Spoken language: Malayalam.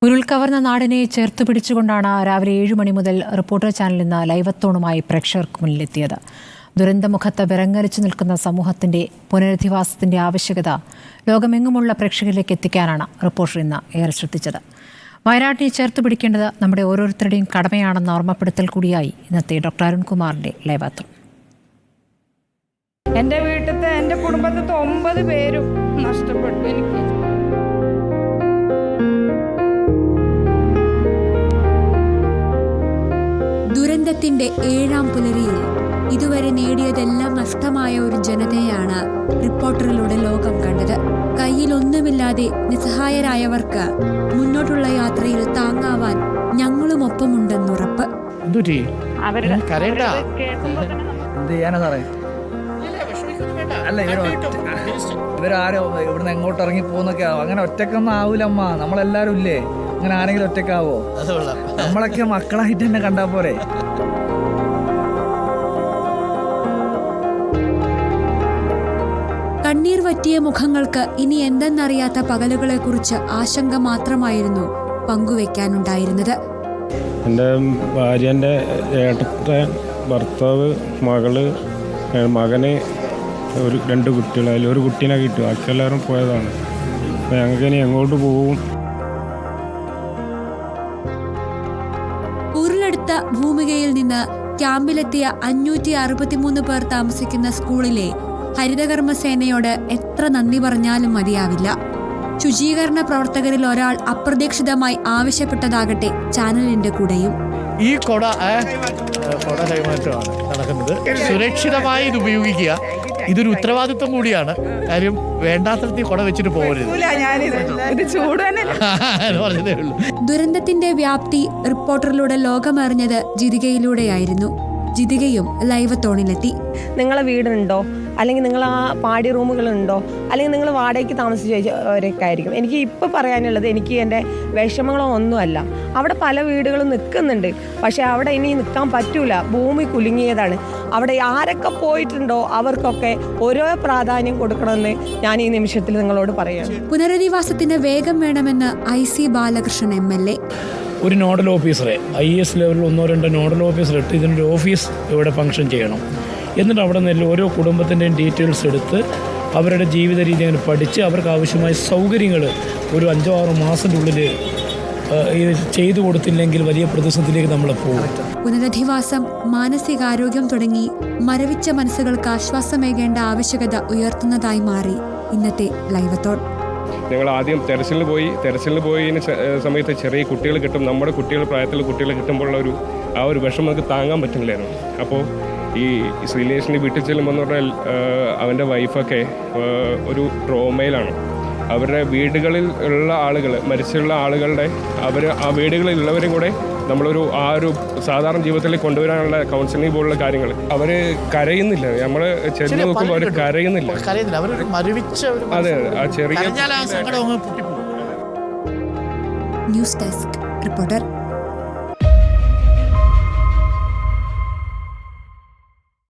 ഉരുൾക്കവർന്ന നാടിനെ ചേർത്തു പിടിച്ചുകൊണ്ടാണ് രാവിലെ 7 മണി മുതൽ റിപ്പോർട്ടർ ചാനൽ ഇന്ന് ലൈവത്തോണുമായി പ്രേക്ഷകർക്ക് മുന്നിലെത്തിയത്. ദുരന്തമുഖത്ത് വിറങ്ങലിച്ചു നിൽക്കുന്ന സമൂഹത്തിന്റെ പുനരധിവാസത്തിന്റെ ആവശ്യകത ലോകമെങ്ങുമുള്ള പ്രേക്ഷകരിലേക്ക് എത്തിക്കാനാണ് റിപ്പോർട്ടർ ഇന്ന് ഏറെ ശ്രദ്ധിച്ചത്. വയനാട്ടിനെ ചേർത്തു പിടിക്കേണ്ടത് നമ്മുടെ ഓരോരുത്തരുടെയും കടമയാണെന്ന ഓർമ്മപ്പെടുത്തൽ കൂടിയായി ഇന്നത്തെ ഡോക്ടർ അരുൺകുമാറിന്റെ ലൈവത്തോൺ. എൻ്റെ വീട്ടിലത്തെ എൻ്റെ കുടുംബത്തിലത്തെ 9 പേരും നഷ്ടപ്പെട്ടു. എനിക്ക് ദുരന്തത്തിന്റെ 7ാം പുലരിയിൽ ഇതുവരെ നേടിയതെല്ലാം നഷ്ടമായ ഒരു ജനതയാണ് റിപ്പോർട്ടറിലൂടെ ലോകം കണ്ടത്. കയ്യിലൊന്നുമില്ലാതെ നിസ്സഹായരായവർക്ക് മുന്നോട്ടുള്ള യാത്രയിൽ താങ്ങാവാൻ ഞങ്ങളുമൊപ്പമുണ്ടെന്നുറപ്പ്. ഇവരാരോ ഇവിടുന്ന് എങ്ങോട്ട് ഇറങ്ങി പോകുന്നൊക്കെ അങ്ങനെ ഒറ്റക്കൊന്നും ആവൂലമ്മ. നമ്മളെല്ലാരും ഇല്ലേ, അങ്ങനെ ആരെങ്കിലും ഒറ്റക്കാവോ? നമ്മളൊക്കെ മക്കളായിട്ട് തന്നെ കണ്ടാ പോരെ. കണ്ണീർ വറ്റിയ മുഖങ്ങൾക്ക് ഇനി എന്തെന്നറിയാത്ത പകലുകളെക്കുറിച്ച് ആശങ്ക മാത്രമായിരുന്നു പങ്കുവെക്കാനുണ്ടായിരുന്നത്. എൻ്റെ ഭാര്യൻ്റെ ഏട്ടൻ, ഭർത്താവ്, മകന് 2 കുട്ടികൾ, അതിലൊരു കുട്ടീനെ കിട്ടും. ബാക്കിയെല്ലാവരും പോയതാണ്. അപ്പം ഞങ്ങൾക്ക് ഇനി എങ്ങോട്ട് പോകും? ഉരുളെടുത്ത ഭൂമികയിൽ നിന്ന് ക്യാമ്പിലെത്തിയ 563 പേർ താമസിക്കുന്ന സ്കൂളിലെ ഹരിതകർമ്മസേനയോട് എത്ര നന്ദി പറഞ്ഞാലും മതിയാവില്ല. ശുചീകരണ പ്രവർത്തകരിൽ ഒരാൾ അപ്രതീക്ഷിതമായി ആവശ്യപ്പെട്ടതാകട്ടെ ചാനലിന്റെ കൂടെയും. ഈ കൊട കൈമാറ്റമാണ് നടക്കുന്നത്. സുരക്ഷിതമായി ഇത് ഉപയോഗിക്കുക. ഇതൊരു ഉത്തരവാദിത്വം കൂടിയാണ്. കാര്യം വേണ്ടാത്തടത്ത് കൊട വെച്ചിട്ട് പോകരുത്. ദുരന്തത്തിന്റെ വ്യാപ്തി റിപ്പോർട്ടറിലൂടെ ലോകമറിഞ്ഞത് ജിതികയിലൂടെയായിരുന്നു. ജിതികയും ലൈവത്തോണിലെത്തി. നിങ്ങളെ വീടുണ്ടോ, അല്ലെങ്കിൽ നിങ്ങൾ ആ പാടി റൂമുകളുണ്ടോ, അല്ലെങ്കിൽ നിങ്ങൾ വാടകയ്ക്ക് താമസിച്ചവരൊക്കെ ആയിരിക്കും. എനിക്ക് ഇപ്പോൾ പറയാനുള്ളത്, എനിക്ക് എൻ്റെ വിഷമങ്ങളോ ഒന്നുമല്ല. അവിടെ പല വീടുകളും നിൽക്കുന്നുണ്ട്, പക്ഷേ അവിടെ ഇനി നിൽക്കാൻ പറ്റൂല. ഭൂമി കുലുങ്ങിയതാണ്. അവിടെ ആരൊക്കെ പോയിട്ടുണ്ടോ അവർക്കൊക്കെ ഓരോ പ്രാധാന്യം കൊടുക്കണമെന്ന് ഞാൻ ഈ നിമിഷത്തിൽ നിങ്ങളോട് പറയുകയാണ്. പുനരധിവാസത്തിന് വേഗം വേണമെന്ന് IC ബാലകൃഷ്ണൻ MLA. ഒരു നോഡൽ ഓഫീസറെ IAS ലെവലിൽ 1-2 നോഡൽ ഓഫീസർ ഇട്ട് ഇതിനൊരു ഓഫീസ് ഇവിടെ ഫംഗ്ഷൻ ചെയ്യണം. എന്നിട്ട് അവിടെ നിന്ന് ഓരോ കുടുംബത്തിൻ്റെയും ഡീറ്റെയിൽസ് എടുത്ത് അവരുടെ ജീവിത രീതി അങ്ങനെ പഠിച്ച് അവർക്ക് ആവശ്യമായ സൗകര്യങ്ങൾ ഒരു 5-6 മാസത്തിനുള്ളിൽ ചെയ്തു കൊടുത്തില്ലെങ്കിൽ വലിയ പ്രതിസന്ധിയിലേക്ക് നമ്മൾ പോകും. പുനരധിവാസം, മാനസികാരോഗ്യം തുടങ്ങി മരവിച്ച മനസ്സുകൾക്ക് ആശ്വാസമേകേണ്ട ആവശ്യകത ഉയർത്തുന്നതായി മാറി ഇന്നത്തെ ലൈവത്തോൺ. ഞങ്ങൾ ആദ്യം തെരച്ചിലിന് പോയതിന് സമയത്ത് ചെറിയ കുട്ടികൾ കിട്ടും. നമ്മുടെ പ്രായത്തിലുള്ള കുട്ടികൾ കിട്ടുമ്പോഴുള്ള ഒരു വിഷമം നമുക്ക് താങ്ങാൻ പറ്റുന്നില്ലായിരുന്നു. അപ്പോൾ ഈ ശ്രീലേഷിൻ്റെ വീട്ടിൽ ചെല്ലുമ്പോൾ എന്ന് പറഞ്ഞാൽ അവൻ്റെ വൈഫൊക്കെ ഒരു ട്രോമയിലാണ്. അവരുടെ വീടുകളിൽ ഉള്ള ആളുകൾ, മരിച്ചുള്ള ആളുകളുടെ ആ വീടുകളിലുള്ളവരും കൂടെ നമ്മളൊരു സാധാരണ ജീവിതത്തിലേക്ക് കൊണ്ടുവരാനുള്ള കൗൺസിലിംഗ് പോലുള്ള കാര്യങ്ങൾ അവർ കരയുന്നില്ല. നമ്മൾ ചെന്ന് നോക്കുമ്പോൾ അവർ കരയുന്നില്ല. അതെ, ആ ചെറിയ ന്യൂസ് ഡെസ്ക് റിപ്പോർട്ടർ.